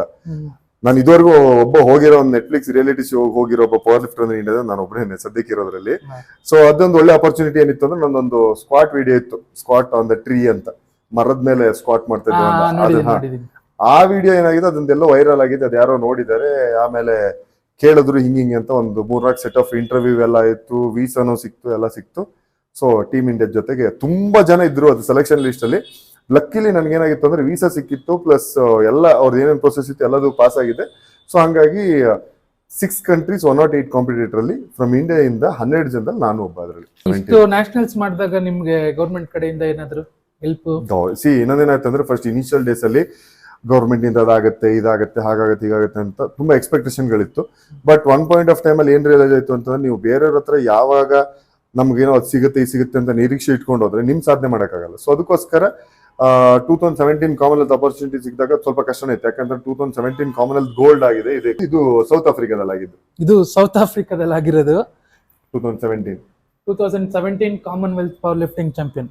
ನಾನು ಇದುವರೆಗೂ ಹೋಗಿರೋ ಒಂದು ನೆಟ್ಫ್ಲಿಕ್ಸ್ ರಿಯಾಲಿಟಿ ಶೋ ಹೋಗಿರೋ ಒಬ್ಬ ಪವರ್ ಲಿಫ್ಟರ್ ಅಂದ್ರೆ ಇಂಡಿಯಾದ ನಾನು ಒಬ್ಬನೇ ಸದ್ಯಕ್ಕೆ ಇರೋದ್ರಲ್ಲಿ. ಸೊ ಅದೊಂದು ಒಳ್ಳೆ ಅಪರ್ಚುನಿಟಿ ಏನಿತ್ತು ಅಂದ್ರೆ ನಂದೊಂದು ಸ್ಕ್ವಾಟ್ ವಿಡಿಯೋ ಇತ್ತು, ಸ್ಕ್ವಾಟ್ ಆನ್ ದ ಟ್ರೀ ಅಂತ, ಮರದ ಮೇಲೆ ಸ್ಕ್ವಾಟ್ ಮಾಡ್ತಾ ಇದ್ದೆ. ಆ ವಿಡಿಯೋ ಏನಾಗಿದೆ ಅದೊಂದೆಲ್ಲ ವೈರಲ್ ಆಗಿದೆ. ಅದು ಯಾರೋ ನೋಡಿದ್ದಾರೆ, ಆಮೇಲೆ ಕೇಳಿದ್ರು ಹಿಂಗಿಂಗೆ ಅಂತ. ಒಂದು 3-4 ಸೆಟ್ ಆಫ್ ಇಂಟರ್ವ್ಯೂ ಎಲ್ಲ ಇತ್ತು, ವೀಸಾನು ಸಿಕ್ತು, ಎಲ್ಲ ಸಿಕ್ತು. ಸೊ ಟೀಮ್ ಇಂಡಿಯಾ ಜೊತೆಗೆ ತುಂಬಾ ಜನ ಇದ್ರು ಅದು ಸೆಲೆಕ್ಷನ್ ಲಿಸ್ಟ್ ಅಲ್ಲಿ. ಲಕ್ಕಿಲಿ ನನ್ಗೇನಾಗಿತ್ತು ಅಂದ್ರೆ ವೀಸಾ ಸಿಕ್ಕಿತ್ತು, ಪ್ಲಸ್ ಎಲ್ಲ ಅವ್ರದ್ದು ಏನೇನು ಪ್ರೊಸೆಸ್ ಇತ್ತು ಎಲ್ಲದೂ ಪಾಸ್ ಆಗಿದೆ. ಸೊ ಹಂಗಾಗಿ 6 ಕಂಟ್ರೀಸ್ 108 ಕಾಂಪಿಟೇಟರ್ ಅಲ್ಲಿ ಫ್ರಮ್ ಇಂಡಿಯಾ ಇಂದ 12 ಜನದಲ್ಲಿ ನಾನು ಒಬ್ಬ. ಅದರಲ್ಲಿ ನ್ಯಾಷನಲ್ಸ್ ಮಾಡಿದಾಗ ನಿಮ್ಗೆ ಗೌರ್ಮೆಂಟ್ ಕಡೆಯಿಂದ ಏನಾದ್ರು ಹೆಲ್ಪ್? ಇನ್ನೊಂದೇನಾಯ್ತು ಅಂದ್ರೆ ಫಸ್ಟ್ ಇನಿಷಿಯಲ್ ಡೇಸ್ ಅಲ್ಲಿ ಗೌರ್ಮೆಂಟ್ ಇಂದ ಅದಾಗತ್ತೆ, ಇದಾಗತ್ತೆ, ಹಾಗಾಗತ್ತೆ, ಹೀಗಾಗತ್ತೆ ಅಂತ ತುಂಬಾ ಎಕ್ಸ್ಪೆಕ್ಟೇಷನ್ಗಳಿತ್ತು. But one point of time ಅಲ್ಲಿ ಏನ್ ರಿಯಲೈಸ್ ಆಯ್ತು ಅಂತಂದ್ರೆ, ನೀವು ಬೇರೆಯವ್ರ ಹತ್ರ ಯಾವಾಗ ನಮ್ಗೇನೋ ಅದು ಸಿಗುತ್ತೆ ಅಂತ ನಿರೀಕ್ಷೆ ಇಟ್ಕೊಂಡು ಹೋದ್ರೆ ನಿಮ್ ಸಾಧನೆ ಮಾಡೋಕ್ಕಾಗಲ್ಲ. ಸೊ ಅದಕ್ಕೋಸ್ಕರ 2017 ಕಾಮನ್ವೆಲ್ತ್ ಅಪರ್ಚುನಿಟಿ ಸಿಕ್ಕಿದಾಗ ಸ್ವಲ್ಪ ಕಷ್ಟನೇ ಇತ್ತು. ಯಾಕಂದ್ರೆ 2017 ಕಾಮನ್ವೆಲ್ತ್ ಗೋಲ್ಡ್ ಆಗಿದೆ. ಇದು ಸೌತ್ ಆಫ್ರಿಕಾದಲ್ಲಿ ಆಗಿದ್ದು. ಇದು ಸೌತ್ ಆಫ್ರಿಕಾದಲ್ಲಿ ಆಗಿರೋದು 2017 ಕಾಮನ್ವೆಲ್ತ್ ಪವರ್ ಲಿಫ್ಟಿಂಗ್ ಚಾಂಪಿಯನ್.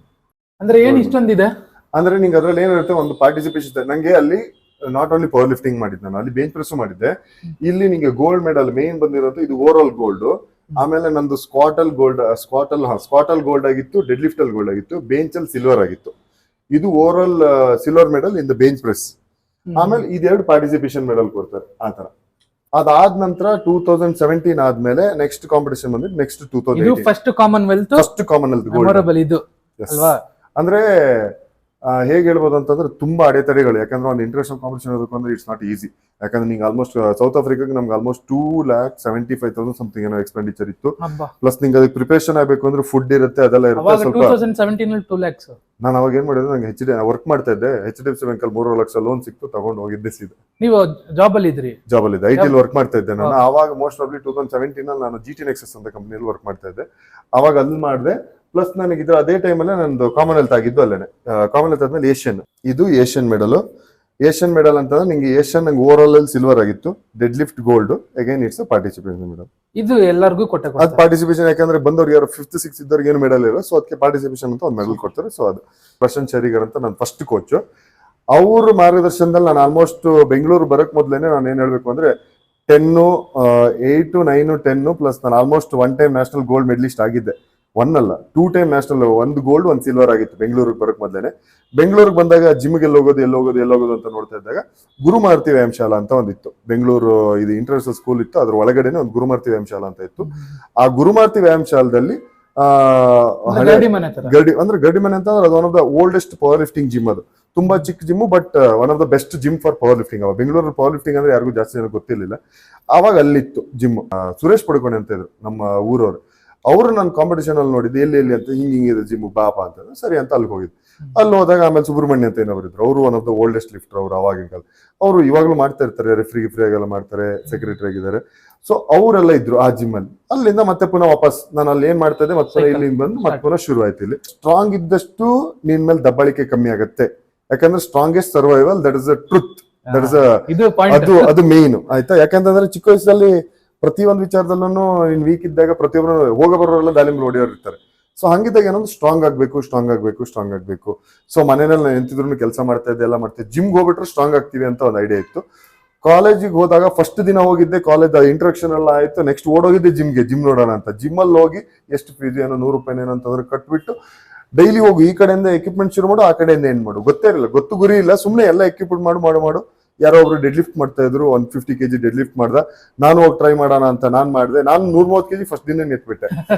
ಅಂದ್ರೆ ಏನ್ ಇಷ್ಟೊಂದಿದೆ ಅಂದ್ರೆ ನಿಂಗೆ ಅದ್ರಲ್ಲಿ ಏನಿರುತ್ತೆ, ಒಂದು ಪಾರ್ಟಿಸಿಪೇಷನ್. ನಂಗೆ ಅಲ್ಲಿ ನಾಟ್ ಓನ್ಲಿ ಪವರ್ ಲಿಫ್ಟಿಂಗ್ ಮಾಡಿದ್ದೆ, ನಾನು ಅಲ್ಲಿ ಬೆಂಚ್ ಪ್ರೆಸ್ ಮಾಡಿದ್ದೆ. ಇಲ್ಲಿ ನಿಂಗೆ ಗೋಲ್ಡ್ ಮೆಡಲ್ ಮೇನ್ ಬಂದಿರೋದು ಇದು ಓವರ್ ಆಲ್ ಗೋಲ್ಡ್. ಆಮೇಲೆ ನಂದು ಸ್ಕ್ವಾಟಲ್ ಗೋಲ್ಡ್ ಆಗಿತ್ತು, ಡೆಡ್ ಲಿಫ್ಟ್ ಅಲ್ಲಿ ಗೋಲ್ಡ್ ಆಗಿತ್ತು, ಬೆಂಚ್ ಅಲ್ಲಿ ಸಿಲ್ವರ್ ಆಗಿತ್ತು. ಇದು over all silver medal in the bench press. ಆಮೇಲೆ ಇದೆರಡು ಪಾರ್ಟಿಸಿಪೇಷನ್ ಮೆಡಲ್ ಕೊಡ್ತಾರೆ ಆತರ. ಅದಾದ ನಂತರ 2017 ಆದ್ಮೇಲೆ ನೆಕ್ಸ್ಟ್ ಕಾಂಪಿಟೇಷನ್ ಬಂದಿದ್ದು ನೆಕ್ಸ್ಟ್ 2018 ಫಸ್ಟ್ ಕಾಮನ್ವೆಲ್ತ್ ಗೋಲ್ಡ್ ಇದು ಅಲ್ವಾ. ಅಂದ್ರೆ ಹೇಗೆ ಹೇಳ್ಬೋದು ಅಂತಂದ್ರೆ ತುಂಬಾ ಅಡೆತಡೆಗಳು. ಯಾಕಂದ್ರೆ ಒಂದು ಇಂಟರ್ನ್ಯಾಷನಲ್ ಕಾಂಪಿಟೇಷನ್ ಇರಬೇಕು ಅಂದ್ರೆ ಇಟ್ಸ್ ನಾಟ್ ಈಸಿ. ಯಾಕಂದ್ರೆ ನಿಂಗೆ ಆಲ್ಮೋಸ್ಟ್ ಸೌತ್ ಆಫ್ರಿಕಾಗೆ ನಮ್ಗೆ ಆಲ್ಮೋಸ್ಟ್ 2,75,000 ಸಮಥಿಂಗ್ ಏನೋ ಎಕ್ಸ್ಪೆಂಡಿಚರ್ ಇತ್ತು. ಪ್ಲಸ್ ನಿಂಗೆ ಅದಕ್ಕೆ ಪ್ರಿಪರೇಷನ್ ಆಗಬೇಕು ಅಂದ್ರೆ ಫುಡ್ ಇರುತ್ತೆ, ಅದೆಲ್ಲ ಇರುತ್ತೆ. ಸ್ವಲ್ಪ 2017 2 lakhs. ನಾನು ಅವಾಗ ಏನ್ ಮಾಡಿದ್ರೆ, ನಂಗೆ ವರ್ಕ್ ಮಾಡ್ತಾ ಇದ್ದೆ, HDFC ಬ್ಯಾಂಕ್ ಅಲ್ಲಿ 3 ಲಕ್ಷ ಲೋನ್ ಸಿಕ್ತು, ತಗೊಂಡು ಹೋಗಿದ್ದೆ ಸೀದಾ. ನೀವು ಜಾಬ್ ಅಲ್ಲಿ ಇದ್ರಿ? ಜಾಬ್ ಅಲ್ಲಿ ಐಟಿ ಅಲ್ಲಿ ವರ್ಕ್ ಮಾಡ್ತಾ ಇದ್ದೆ ನಾನು. ಅವಾಗ ಮೋಸ್ಟ್ ಪ್ರಾಬ್ಲಿ 2017 ಅಲ್ಲಿ ನಾನು GT Nexus ಅಂತ ಕಂಪನಿಯಲ್ಲಿ ವರ್ಕ್ ಮಾಡ್ತಾ ಇದ್ದೆ. ಅವಾಗ ಅಲ್ಲಿ ಮಾಡಿದೆ. ಪ್ಲಸ್ ನನಗೆ ಇದ್ರ ಅದೇ ಟೈಮಲ್ಲೇ ನಂದು ಕಾಮನ್ವೆಲ್ತ್ ಆಗಿದ್ದು ಅಲ್ಲೇನೆ. ಕಾಮನ್ವೆಲ್ತ್ ಆದ್ಮೇಲೆ ಏಷ್ಯನ್, ಇದು ಏಷ್ಯನ್ ಮೆಡಲ್. ಏಷ್ಯನ್ ಮೆಡಲ್ ಅಂತಂದ್ರೆ ನಿಂಗೆ ಏಷ್ಯನ್ ನಂಗೆ ಓವರ್ ಆಲ್ ಅಲ್ಲಿ ಸಿಲ್ವರ್ ಆಗಿತ್ತು, dead lift gold. Again it's participation medal. ಇದು ಎಲ್ಲರಿಗೂ ಅದು ಪಾರ್ಟಿಸಿಪೇಷನ್. ಯಾಕಂದ್ರೆ ಬಂದವ್ರಿಗೆ ಯಾರು 5th 6th ಇದ್ದವ್ರಿಗೆ ಏನು ಮೆಡಲ್ ಇರೋ, ಸೊ ಅದಕ್ಕೆ ಪಾರ್ಟಿಸಿಪೇಷನ್ ಅಂತ ಒಂದು ಮೆಡಲ್ ಕೊಡ್ತಾರೆ. ಸೊ ಅದು ಪ್ರಶಾಂತ್ ಶೇರಿಗರ್ ಅಂತ ನನ್ನ ಫಸ್ಟ್ ಕೋಚ್. ಅವ್ರ ಮಾರ್ಗದರ್ಶನದಲ್ಲಿ ನಾನು ಆಲ್ಮೋಸ್ಟ್ ಬೆಂಗಳೂರು ಬರಕ್ ಮೊದ್ಲೇನೆ ನಾನು ಏನ್ ಹೇಳ್ಬೇಕು ಅಂದ್ರೆ 10, 8, 9, 10 ಪ್ಲಸ್ ನಾನು almost 1 time national gold medalist ಆಗಿದ್ದೆ. 1 ಅಲ್ಲ 2 ಟೈಮ್ ನ್ಯಾಷನಲ್, 1 ಗೋಲ್ಡ್ 1 ಸಿಲ್ವರ್ ಆಗಿತ್ತು ಬೆಂಗಳೂರಿಗೆ ಬರಕ್ ಮೊದ್ಲೇನೆ. ಬೆಂಗಳೂರಿಗೆ ಬಂದಾಗ ಜಿಮ್ಗೆ ಎಲ್ಲೋಗೋದು ಅಂತ ನೋಡ್ತಾ ಇದ್ದಾಗ ಗುರುಮಾರುತಿ ವ್ಯಾಯಾಮಶಾಲಾ ಅಂತ ಒಂದಿತ್ತು ಬೆಂಗಳೂರು. ಇದು ಇಂಟರ್ನ್ಯಾಷನಲ್ ಸ್ಕೂಲ್ ಇತ್ತು, ಅದ್ರ ಒಳಗಡೆನೆ ಒಂದು ಗುರುಮಾರುತಿ ವ್ಯಾಯಾಮಶಾಲಾ ಅಂತ ಇತ್ತು. ಆ ಗುರುಮಾರುತಿ ವ್ಯಾಯಾಮಶಾಲದಲ್ಲಿ ಗರಡಿ ಮನೆ ತರ. ಗರಡಿ ಮನೆ ಅಂತ ಅಂದ್ರೆ ಅದು one of the oldest power lifting gym. ಅದು ತುಂಬಾ ಚಿಕ್ಕ gym, but one of the best gym for power lifting. ಅವಾಗ ಬೆಂಗಳೂರಲ್ಲಿ ಪವರ್ ಲಿಫ್ಟಿಂಗ್ ಅಂದ್ರೆ ಯಾರಿಗೂ ಜಾಸ್ತಿ ಜನ ಗೊತ್ತಿರ್ಲಿಲ್ಲ. ಅವಾಗ ಅಲ್ಲಿತ್ತು ಜಿಮ್. ಸುರೇಶ್ ಪಡ್ಕೋಣೆ ಅಂತ ಇದ್ರು ನಮ್ಮ ಊರವ್ರು. ಅವರು ನಾನು ಕಾಂಪಿಟೇಷನ್ ಅಲ್ಲಿ ನೋಡಿದ್ದೆ, ಎಲ್ಲಿ ಅಂತ ಹಿಂಗಿದೆ ಜಿಮ್ ಬಾಪಾ ಅಂತ. ಸರಿ ಅಂತ ಅಲ್ಲಿಗೆ ಹೋಗಿದ್ದು. ಅಲ್ಲಿ ಹೋದಾಗ ಆಮೇಲೆ ಸುಬ್ರಹ್ಮಣ್ಯ ಅಂತ ಏನವರು ಇದ್ರು, ಅವರು one of the oldest lifter. ಅವರು ಅವಾಗಿನ ಕಾಲ ಅವರು ಇವಾಗಲೂ ಮಾಡ್ತಾ ಇರ್ತಾರೆ, ರೆಫ್ರಿ ಆಗೆಲ್ಲ ಮಾಡ್ತಾರೆ, ಸೆಕ್ರೆಟರಿ ಆಗಿದ್ದಾರೆ. ಸೊ ಅವರೆಲ್ಲ ಇದ್ರು ಆ ಜಿಮ್ ಅಲ್ಲಿ. ಅಲ್ಲಿಂದ ಮತ್ತೆ ಪುನಃ ವಾಪಸ್ ನಾನು ಅಲ್ಲಿ ಏನ್ ಮಾಡ್ತಾ ಇದ್ದೆ, ಮತ್ತೆ ಇಲ್ಲಿ ಬಂದು ಮತ್ತೆ ಪುನಃ ಶುರು ಆಯ್ತು. ಇಲ್ಲಿ ಸ್ಟ್ರಾಂಗ್ ಇದ್ದಷ್ಟು ನಿನ್ ಮೇಲೆ ದಬ್ಬಾಳಿಕೆ ಕಮ್ಮಿ ಆಗುತ್ತೆ. ಯಾಕಂದ್ರೆ strongest survival, that is a truth, that is ಅದು ಮೇನ್ ಆಯ್ತಾ. ಯಾಕಂತಂದ್ರೆ ಚಿಕ್ಕ ವಯಸ್ಸಲ್ಲಿ ಪ್ರತಿಯೊಂದು ವಿಚಾರದಲ್ಲೂ ನೀನ್ ವೀಕ್ ಇದ್ದಾಗ ಪ್ರತಿಯೊಬ್ಬರು ಹೋಗಬರೋರೆಲ್ಲ ದಾಳಿಂಬೆ ಹೊಡೆಯೋರು ಇರ್ತಾರೆ. ಸೊ ಹಂಗಿದ್ದಾಗ ಏನಂದ್ರೆ ಸ್ಟ್ರಾಂಗ್ ಆಗ್ಬೇಕು. ಸೊ ಮನೆಯಲ್ಲಿ ಎಂತಿದ್ರು ಕೆಲಸ ಮಾಡ್ತಾ ಇದ್ದೆ, ಎಲ್ಲ ಮಾಡ್ತಾ ಇದ್ದೆ. ಜಿಮ್ಗೆ ಹೋಗ್ಬಿಟ್ರೆ ಸ್ಟ್ರಾಂಗ್ ಆಗ್ತೀವಿ ಅಂತ ಒಂದು ಐಡಿಯಾ ಇತ್ತು. ಕಾಲೇಜಿಗೆ ಹೋದಾಗ ಫಸ್ಟ್ ದಿನ ಹೋಗಿದ್ದೆ, ಕಾಲೇಜ್ ಇಂಟ್ರೊಡಕ್ಷನ್ ಎಲ್ಲ ಆಯ್ತು. ನೆಕ್ಸ್ಟ್ ಓಡೋಗಿದ್ದೆ ಜಿಮ್ ನೋಡೋಣ ಅಂತ. ಜಿಮ್ ಅಲ್ಲಿ ಹೋಗಿ ಎಷ್ಟು ಫೀಸ್ ಏನೋ 100 ರೂಪಾಯಿ ಏನೋ ಅಂತಂದ್ರೆ ಕಟ್ಬಿಟ್ಟು ಡೈಲಿ ಹೋಗು. ಈ ಕಡೆಯಿಂದ ಎಕ್ವಿಪ್ಮೆಂಟ್ ಶುರು ಮಾಡು, ಆ ಕಡೆಯಿಂದ ಏನ್ ಮಾಡು ಗೊತ್ತೇ ಇರಲಿಲ್ಲ, ಗೊತ್ತು ಗುರಿ ಇಲ್ಲ. ಸುಮ್ಮನೆ ಎಲ್ಲ ಎಕ್ವಿಪ್ಮೆಂಟ್ ಮಾಡು. ಯಾರೋ ಒಬ್ರು ಡೆಡ್ ಲಿಫ್ಟ್ ಮಾಡ್ತಾ ಇದ್ರು, 150 kg ಡೆಡ್ ಲಿಫ್ಟ್ ಮಾಡ್ದ. ನಾನು ಹೋಗಿ ಟ್ರೈ ಮಾಡೋಣ ಅಂತ ನಾನ್ ಮಾಡಿದೆ. ನಾನು 130 kg ಫಸ್ಟ್ ದಿನ ಎತ್ಬಿಟ್ಟೆ.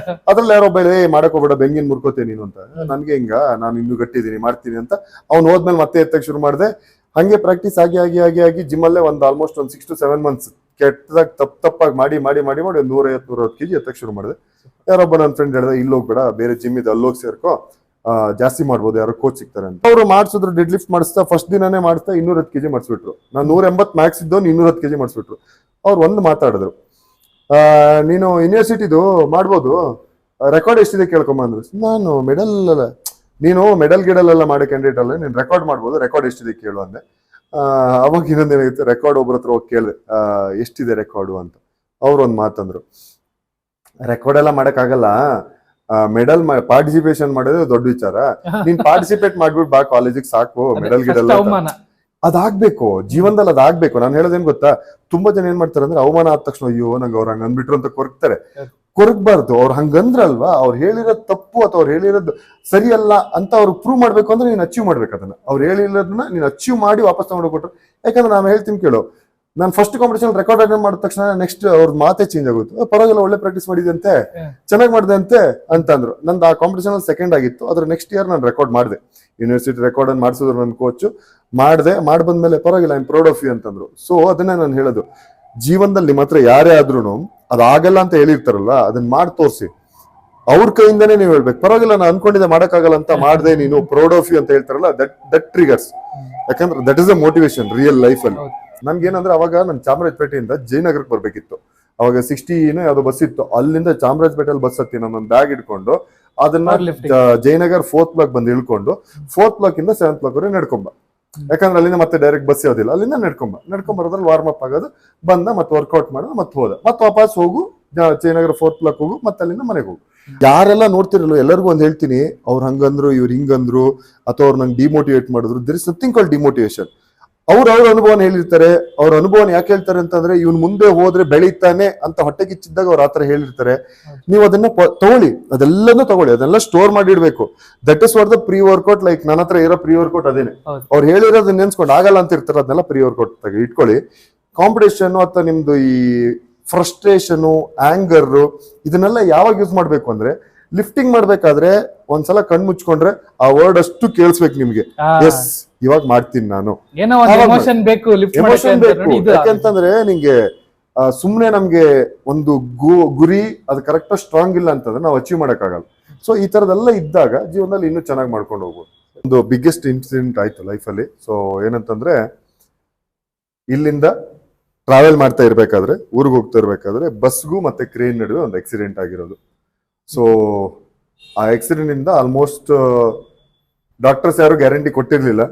ಅದ್ರಲ್ಲಿ ಯಾರೋ ಒಬ್ಬ ಮಾಡಕ್ ಹೋಗ್ಬೇಡ, ಬೆಂಗಿನ ಮುರ್ಕೋತೇ ನೀನು ಅಂತ. ನನ್ಗೆ ಹಿಂಗ, ನಾನು ಇನ್ನೂ ಗಟ್ಟಿದ್ದೀನಿ ಮಾಡ್ತೀನಿ ಅಂತ. ಅವ್ನು ಹೋದ್ಮೇಲೆ ಮತ್ತೆ ಎತ್ತಕ್ಕೆ ಶುರು ಮಾಡಿದೆ. ಹಂಗೆ ಪ್ರಾಕ್ಟೀಸ್ ಆಗಿ ಜಿಮ್ ಅಲ್ಲೇ ಒಂದು ಆಲ್ಮೋಸ್ಟ್ ಒಂದು 6 to 7 months ಕೆಟ್ಟದಾಗ ತಪ್ಪಾಗಿ ಮಾಡಿ 150-160 kg ಎತ್ತಕ್ಕೆ ಶುರು ಮಾಡಿದೆ. ಯಾರೊಬ್ಬ ನನ್ನ ಫ್ರೆಂಡ್ ಹೇಳಿದೆ, ಇಲ್ಲಿ ಹೋಗ್ಬೇಡ, ಬೇರೆ ಜಿಮ್ ಇದೆ, ಅಲ್ಲೋಗಿ ಸೇರ್ಕೋ, ಜಾಸ್ತಿ ಮಾಡ್ಬೋದು, ಯಾರೋ ಕೋಚ್ ಸಿಗ್ತಾರೆ ಅಂತ. ಅವರು ಮಾಡಿಸಿದ್ರು, ಡೆಡ್ ಲಿಫ್ಟ್ ಮಾಡಿಸ್ತಾ ಫಸ್ಟ್ ದಿನಾನೇ ಮಾಡಿಸ್ತಾ 210 kg ಮಾಡಿಸ್ಬಿಟ್ರು. ನಾನು 180 ಮ್ಯಾಕ್ಸ್ ಇದ್ದವ್ 210 kg ಮಾಡಿಸ್ಬಿಟ್ರು. ಅವ್ರು ಒಂದು ಮಾತಾಡಿದ್ರು, ನೀನು ಯೂನಿವರ್ಸಿಟಿದು ಮಾಡ್ಬೋದು, ರೆಕಾರ್ಡ್ ಎಷ್ಟಿದೆ ಕೇಳ್ಕೊಂಬ ಅಂದ್ರು. ನಾನು ನೀನು ಮೆಡಲ್ ಗಿಡಲ್ ಮಾಡೋ ಕ್ಯಾಂಡಿಡೇಟ್ ಅಲ್ಲ, ನೀನು ರೆಕಾರ್ಡ್ ಮಾಡ್ಬೋದು, ರೆಕಾರ್ಡ್ ಎಷ್ಟಿದೆ ಕೇಳು ಅಂದೆ. ಅವಾಗ ಇನ್ನೊಂದೇನಾಗಿತ್ತು, ರೆಕಾರ್ಡ್ ಒಬ್ಬರ ಹತ್ರ ಹೋಗಿ ಕೇಳಿದೆ, ಎಷ್ಟಿದೆ ರೆಕಾರ್ಡು ಅಂತ. ಅವ್ರು ಒಂದು ಮಾತಂದ್ರು, ರೆಕಾರ್ಡ್ ಎಲ್ಲ ಮಾಡಕ್ಕಾಗಲ್ಲ, ಮೆಡಲ್ ಪಾರ್ಟಿಸಿಪೇಷನ್ ಮಾಡೋದು ದೊಡ್ಡ ವಿಚಾರ. ನೀನ್ ಪಾರ್ಟಿಸಿಪೇಟ್ ಮಾಡ್ಬಿಟ್ಟು ಬಾ ಕಾಲೇಜಿಗೆ, ಸಾಕು ಮೆಡಲ್ ಗಿಡಲ್. ಅದಾಗ್ಬೇಕು ಜೀವನದಲ್ಲಿ, ಅದಾಗ್ಬೇಕು. ನಾನು ಹೇಳೋದೇನ್ ಗೊತ್ತಾ, ತುಂಬಾ ಜನ ಏನ್ ಮಾಡ್ತಾರೆ ಅಂದ್ರೆ, ಅವಮಾನ ಆದ ತಕ್ಷಣ ಅಯ್ಯೋ ನಂಗೆ ಅವ್ರು ಹಂಗ ಅಂದ್ಬಿಟ್ರು ಅಂತ ಕೊರಗ್ತಾರೆ. ಕೊರಗಬಾರ್ದು. ಅವ್ರು ಹಂಗಂದ್ರಲ್ವಾ, ಅವ್ರು ಹೇಳಿರೋದು ತಪ್ಪು ಅಥವಾ ಅವ್ರು ಹೇಳಿರೋದು ಸರಿ ಅಲ್ಲ ಅಂತ ಅವ್ರು ಪ್ರೂವ್ ಮಾಡ್ಬೇಕು ಅಂದ್ರೆ ನೀನ್ ಅಚೀವ್ ಮಾಡ್ಬೇಕು ಅದನ್ನ. ಅವ್ರು ಹೇಳಿರೋದನ್ನ ನೀನ್ ಅಚೀವ್ ಮಾಡಿ ವಾಪಸ್ ತಗೊಂಡೋಗ್ಬಿಟ್ರು. ಯಾಕಂದ್ರೆ ನಾನು ಹೇಳ್ತೀನಿ ಕೇಳು, ನಾನು ಫಸ್ಟ್ ಕಾಂಪಿಟೇಷನ್ ರೆಕಾರ್ಡ್ ಅಟೆಂಡ್ ಮಾಡಿದ ತಕ್ಷಣ ನೆಕ್ಸ್ಟ್ ಅವ್ರ ಮಾತೇ ಚೇಂಜ್ ಆಗುತ್ತೆ. ಪರವಾಗಿಲ್ಲ, ಒಳ್ಳೆ ಪ್ರಾಕ್ಟೀಸ್ ಮಾಡಿದಂತೆ, ಚೆನ್ನಾಗಿ ಮಾಡಿದೆ ಅಂತೆ ಅಂತಂದ್ರು. ನಂದು ಆ ಕಾಂಪಿಟೇಷನ್ ಅಲ್ಲಿ ಸೆಕೆಂಡ್ ಆಗಿತ್ತು. ಅದ್ರ ನೆಕ್ಸ್ಟ್ ಇಯರ್ ನಾನು ರೆಕಾರ್ಡ್ ಮಾಡಿದೆ. ಯೂನಿವರ್ಸಿಟಿ ರೆಕಾರ್ಡ್ ಅನ್ನು ಮಾಡಿಸಿದ್ರು ನನ್ನ ಕೋಚ್. ಮಾಡಿ ಬಂದ್ಮೇಲೆ ಪರವಾಗಿಲ್ಲ, I am proud of you ಅಂತಂದ್ರು. ಸೊ ಅದನ್ನೇ ನಾನು ಹೇಳೋದು, ಜೀವನದಲ್ಲಿ ನಿಮ್ಮ ಹತ್ರ ಯಾರೇ ಆದ್ರೂ ಅದಾಗಲ್ಲ ಅಂತ ಹೇಳಿರ್ತಾರಲ್ಲ, ಅದನ್ನ ಮಾಡಿ ತೋರಿಸಿ. ಅವ್ರ ಕೈಯಿಂದಾನೇ ನೀವು ಹೇಳ್ಬೇಕು, ಪರವಾಗಿಲ್ಲ ನಾನು ಅನ್ಕೊಂಡಿದ್ದೆ ಮಾಡಕ್ಕಾಗಲ್ಲ ಅಂತ ಮಾಡಿದೆ, ನೀನು ಪ್ರೌಡ್ ಆಫ್ ಯು ಅಂತ ಹೇಳ್ತಾರಲ್ಲ, ದಟ್ ಟ್ರಿಗರ್ಸ್. ಯಾಕಂದ್ರೆ that is a motivation real life ಅಲ್ಲಿ. ನನ್ಗೇನಂದ್ರೆ ಅವಾಗ ನಾನು ಚಾಮರಾಜಪೇಟೆಯಿಂದ ಜಯನಗರಕ್ಕೆ ಬರ್ಬೇಕಿತ್ತು. ಅವಾಗ 60 ಯಾವ್ದೋ ಬಸ್ ಇತ್ತು. ಅಲ್ಲಿಂದ ಚಾಮರಾಜಪೇಟೆಯಲ್ಲಿ ಬಸ್ ಹತ್ತಿ ನಾನು ಬ್ಯಾಗ್ ಇಟ್ಕೊಂಡು ಅದನ್ನ ಜಯನಗರ್ 4th ಬ್ಲಾಕ್ ಬಂದು ಇಳ್ಕೊಂಡು 4th ಬ್ಲಾಕ್ ಇಂದ 7th ಬ್ಲಾಕ್ ವರೆಗೆ ನಡ್ಕೊಂಬ. ಯಾಕಂದ್ರೆ ಅಲ್ಲಿಂದ ಮತ್ತೆ ಡೈರೆಕ್ಟ್ ಬಸ್ ಯಾವ್ದಿಲ್ಲ, ಅಲ್ಲಿಂದ ನಡ್ಕೊಂಬರೋದ್ರಲ್ಲಿ ವಾರ್ಮ್ ಅಪ್ ಆಗೋದು, ಬಂದ ಮತ್ತೆ ವರ್ಕೌಟ್ ಮಾಡೋದು, ಮತ್ತೆ ಹೋದ, ಮತ್ತೆ ವಾಪಸ್ ಹೋಗು ಜಯನಗರ 4th ಬ್ಲಾಕ್ ಹೋಗು, ಮತ್ತೆ ಅಲ್ಲಿಂದ ಮನೆಗೆ ಹೋಗು. ಯಾರೆಲ್ಲ ನೋಡ್ತಿರಲ್ಲ ಎಲ್ಲರಿಗೂ ಒಂದ್ ಹೇಳ್ತೀನಿ, ಅವ್ರು ಹಂಗಂದ್ರು ಇವ್ರು ಹಿಂಗಂದ್ರು ಅಥವಾ ಅವ್ರು ನಂಗೆ ಡಿಮೋಟಿವೇಟ್ ಮಾಡಿದ್ರು, there is nothing called demotivation. ಅವ್ರ ಅನುಭವನ ಹೇಳಿರ್ತಾರೆ. ಅವ್ರ ಅನುಭವನ ಯಾಕೆ ಹೇಳ್ತಾರೆ ಅಂತಂದ್ರೆ, ಇವ್ನು ಮುಂದೆ ಹೋದ್ರೆ ಬೆಳೀತಾನೆ ಅಂತ ಹೊಟ್ಟೆಗಿಚ್ಚಿದ್ದಾಗ ಅವ್ರ ಆತರ ಹೇಳಿರ್ತಾರೆ. ನೀವು ಅದನ್ನ ತಗೊಳ್ಳಿ, ಅದೆಲ್ಲನೂ ತಗೊಳ್ಳಿ, ಅದೆಲ್ಲ ಸ್ಟೋರ್ ಮಾಡಿ ಇಡ್ಬೇಕು. That is for the pre workout. Like ನನ್ನ ಹತ್ರ ಇರೋ ಪ್ರೀ ವರ್ಕೌಟ್ ಅದೇನೆ. ಅವ್ರು ಹೇಳಿರೋದನ್ನ ನೆನ್ಸ್ಕೊಂಡು ಆಗಲ್ಲ ಅಂತ ಇರ್ತಾರೆ, ಅದನ್ನೆಲ್ಲ ಪ್ರೀ ವರ್ಕೌಟ್ ಇಟ್ಕೊಳ್ಳಿ. ಕಾಂಪಿಟೇಷನ್ ಅಥವಾ ನಿಮ್ದು ಈ ಫ್ರಸ್ಟ್ರೇಷನ್, ಆಂಗರ್, ಇದನ್ನೆಲ್ಲ ಯಾವಾಗ ಯೂಸ್ ಮಾಡ್ಬೇಕು ಅಂದ್ರೆ, ಲಿಫ್ಟಿಂಗ್ ಮಾಡ್ಬೇಕಾದ್ರೆ ಒಂದ್ಸಲ ಕಣ್ ಮುಚ್ಕೊಂಡ್ರೆ ಆ ವರ್ಡ್ ಅಷ್ಟು ಕೇಳಿಸ್ಬೇಕು ನಿಮ್ಗೆ. ಎಸ್, ಇವಾಗ ಮಾಡ್ತೀನಿ ನಾನು. ಎಮೋಷನ್ ಬೇಕು. ಯಾಕೆಂತಂದ್ರೆ ನಿಂಗೆ ಸುಮ್ನೆ ನಮ್ಗೆ ಒಂದು ಗುರಿ ಅದು ಕರೆಕ್ಟ್ ಸ್ಟ್ರಾಂಗ್ ಇಲ್ಲ ಅಂತಂದ್ರೆ ನಾವು ಅಚೀವ್ ಮಾಡಕ್ಕಾಗಲ್ಲ. ಸೊ ಈ ತರದೆಲ್ಲ ಇದ್ದಾಗ ಜೀವನದಲ್ಲಿ ಇನ್ನೂ ಚೆನ್ನಾಗಿ ಮಾಡ್ಕೊಂಡು ಹೋಗ್ಬೋದು. ಒಂದು ಬಿಗ್ಗೆಸ್ಟ್ ಇನ್ಸಿಡೆಂಟ್ ಆಯ್ತು ಲೈಫಲ್ಲಿ. ಸೊ ಏನಂತಂದ್ರೆ, ಇಲ್ಲಿಂದ ಟ್ರಾವೆಲ್ ಮಾಡ್ತಾ ಇರ್ಬೇಕಾದ್ರೆ, ಊರಿಗೆ ಹೋಗ್ತಾ ಇರ್ಬೇಕಾದ್ರೆ ಬಸ್ಗೂ ಮತ್ತೆ ಕ್ರೇನ್ ನಡುವೆ ಒಂದು ಆಕ್ಸಿಡೆಂಟ್ ಆಗಿರೋದು. ಸೊ ಆ ಆಕ್ಸಿಡೆಂಟ್ ಇಂದ ಆಲ್ಮೋಸ್ಟ್ ಡಾಕ್ಟರ್ಸ್ ಯಾರು ಗ್ಯಾರಂಟಿ ಕೊಟ್ಟಿರ್ಲಿಲ್ಲ.